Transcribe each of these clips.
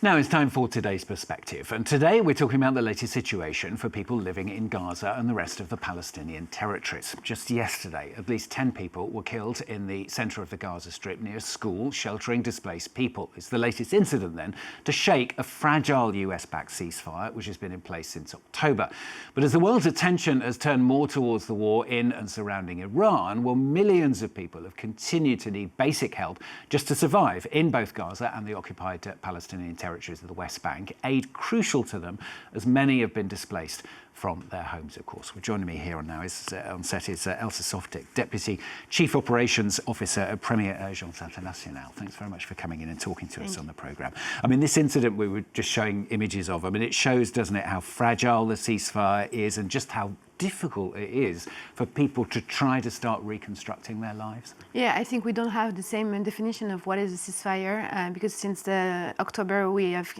Now it's time for today's perspective, and today we're talking about the latest situation for people living in Gaza and the rest of the Palestinian territories. Just yesterday, at least 10 people were killed in the centre of the Gaza Strip near a school sheltering displaced people. It's the latest incident then to shake a fragile US-backed ceasefire which has been in place since October. But as the world's attention has turned more towards the war in and surrounding Iran, well, millions of people have continued to need basic help just to survive in both Gaza and the occupied Palestinian territories of the West Bank, aid crucial to them as many have been displaced from their homes, of course. Well, joining me here on set is Elsa Softic, Deputy Chief Operations Officer at Première Urgence Internationale. Thanks very much for coming in and talking to us on the programme. I mean, this incident we were just showing images of, I mean, it shows, doesn't it, how fragile the ceasefire is and just how difficult it is for people to try to start reconstructing their lives? Yeah, I think we don't have the same definition of what is a ceasefire because since October we have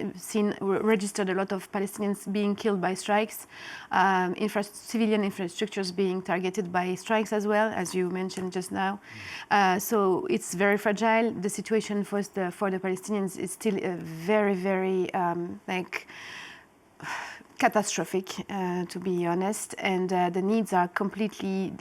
registered a lot of Palestinians being killed by strikes, civilian infrastructures being targeted by strikes as well, as you mentioned just now. So it's very fragile. The situation for the Palestinians is still very, very catastrophic, to be honest, and the needs are completely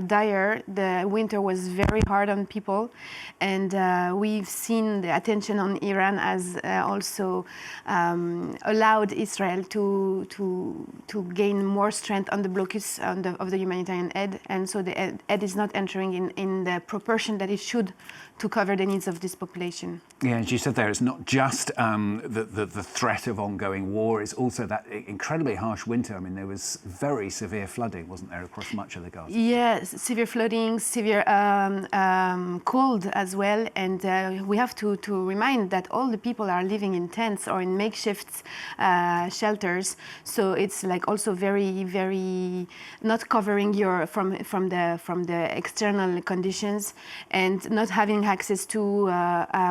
dire. The winter was very hard on people, and we've seen the attention on Iran has also allowed Israel to gain more strength on the blocus of the humanitarian aid, and so the aid is not entering in the proportion that it should to cover the needs of this population. Yeah, as you said there, it's not just the threat of ongoing war, it's also that incredibly harsh winter. I mean, there was very severe flooding, wasn't there, across much of the Gaza? Yes, severe flooding, severe cold as well, and we have to remind that all the people are living in tents or in makeshift shelters, so it's like also very, very not covering from the external conditions, and not having access to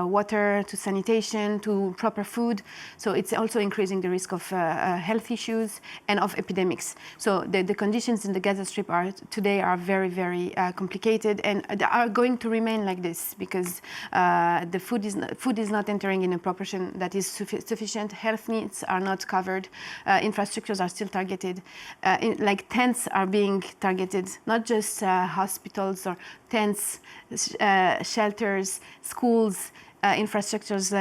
water, to sanitation, to proper food. So it's also increasing the risk of health issues and of epidemics. So the conditions in the Gaza Strip today are very, very complicated, and they are going to remain like this because the food is not entering in a proportion that is sufficient. Health needs are not covered. Infrastructures are still targeted. Like tents are being targeted, not just hospitals or tents, shelters, schools, infrastructures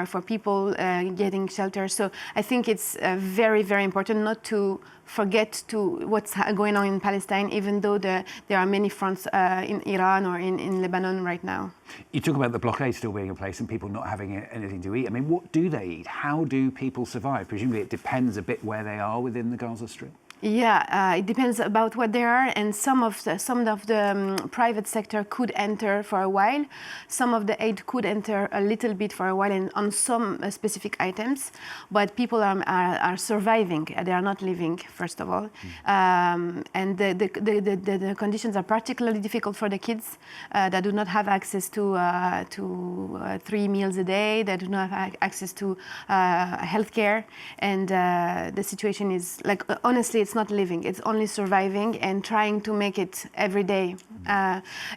for people getting shelter. So I think it's very, very important not to forget what's going on in Palestine, even though there are many fronts in Iran or in Lebanon right now. You talk about the blockade still being in place and people not having anything to eat. I mean, what do they eat? How do people survive? Presumably it depends a bit where they are within the Gaza Strip. Yeah, it depends about what they are, and some of the private sector could enter for a while. Some of the aid could enter a little bit for a while and on some specific items, but people are surviving. They are not living, first of all, and the conditions are particularly difficult for the kids that do not have access to 3 meals a day. They do not have access to healthcare, and the situation is like, honestly, it's not living, it's only surviving and trying to make it every day.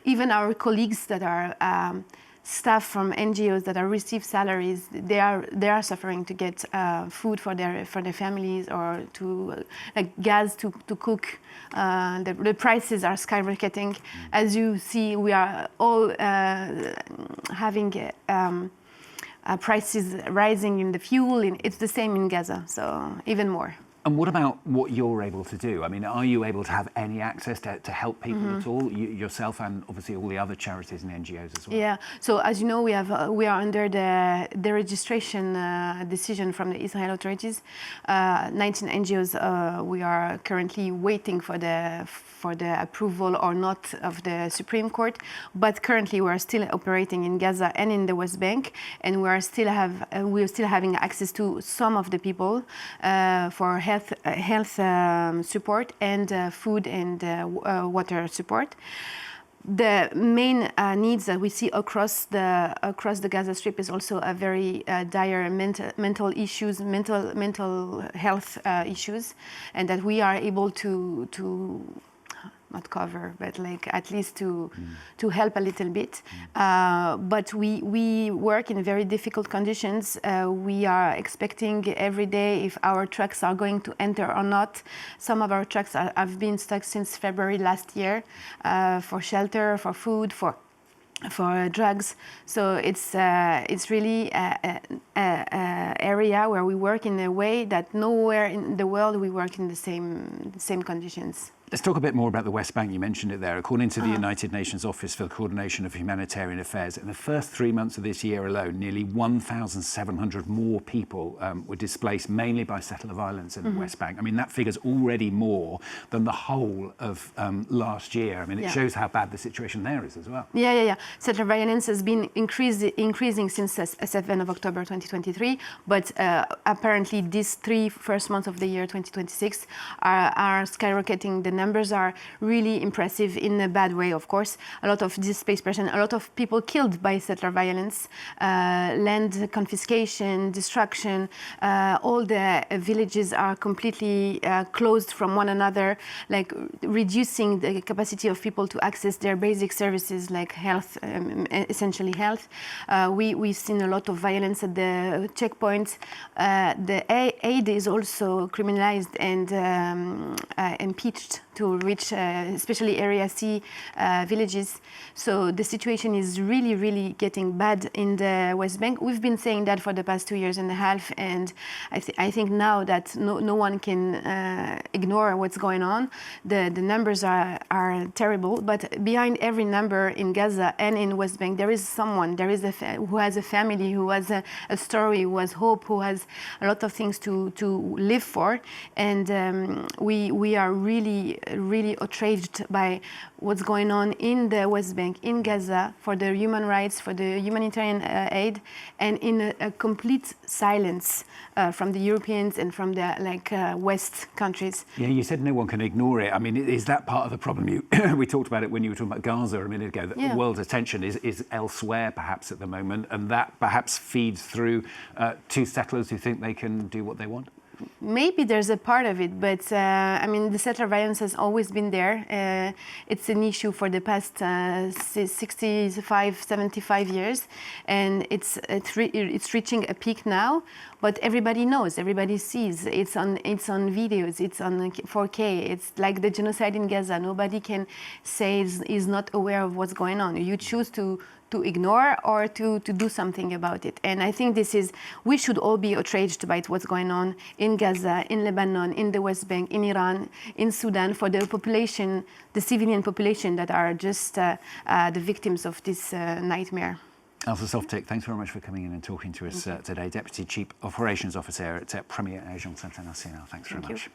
Even our colleagues that are staff from NGOs that are receive salaries, they are suffering to get food for their families or to gas to cook. The prices are skyrocketing. As you see, we are all having prices rising in the fuel. It's the same in Gaza, so even more. And what about what you're able to do? I mean, are you able to have any access to help people at all, yourself and obviously all the other charities and NGOs as well? Yeah, so as you know, we are under the registration decision from the Israel authorities. 19 NGOs, we are currently waiting for the approval or not of the Supreme Court, but currently we are still operating in Gaza and in the West Bank, and we are still having access to some of the people for health support and food and water support. The main needs that we see across the Gaza Strip is also a very dire mental health issues, and that we are able to not cover, but like at least to help a little bit. But we work in very difficult conditions. We are expecting every day if our trucks are going to enter or not. Some of our trucks have been stuck since February last year for shelter, for food, for drugs. So it's really an area where we work in a way that nowhere in the world we work in the same conditions. Let's talk a bit more about the West Bank. You mentioned it there. According to the United Nations Office for the Coordination of Humanitarian Affairs, in the first 3 months of this year alone, nearly 1,700 more people were displaced, mainly by settler violence in the West Bank. I mean, that figure's already more than the whole of last year. I mean, it shows how bad the situation there is as well. Yeah. Settler violence has been increasing since 7 of October 2023, but apparently these 3 first months of the year 2026 are skyrocketing. The numbers are really impressive in a bad way, of course. A lot of displaced persons, a lot of people killed by settler violence, land confiscation, destruction. All the villages are completely closed from one another, like reducing the capacity of people to access their basic services like health, essentially health. We've seen a lot of violence at the checkpoints. The aid is also criminalized and impeached to reach especially Area C villages. So the situation is really, really getting bad in the West Bank. We've been saying that for the past 2 years and a half, and I think now that no one can ignore what's going on. The numbers are terrible, but behind every number in Gaza and in West Bank, there is someone, who has a family, who has a story, who has hope, who has a lot of things to live for. And we are really outraged by what's going on in the West Bank, in Gaza, for the human rights, for the humanitarian aid, and in a complete silence from the Europeans and from the West countries. Yeah, you said no one can ignore it. I mean, is that part of the problem? We talked about it when you were talking about Gaza a minute ago, that the world's attention is elsewhere perhaps at the moment, and that perhaps feeds through to settlers who think they can do what they want? Maybe there's a part of it, but I mean, the settler violence has always been there. It's an issue for the past 65, 75 years, and it's reaching a peak now. But everybody knows, everybody sees. It's on videos. It's on 4K. It's like the genocide in Gaza. Nobody can say is not aware of what's going on. You choose to ignore or to do something about it. And I think we should all be outraged by what's going on in Gaza, in Lebanon, in the West Bank, in Iran, in Sudan, for the population, the civilian population that are just the victims of this nightmare. Elsa Softic, thanks very much for coming in and talking to us today. Deputy Chief Operations Officer at Première Urgence Internationale. Thanks very much.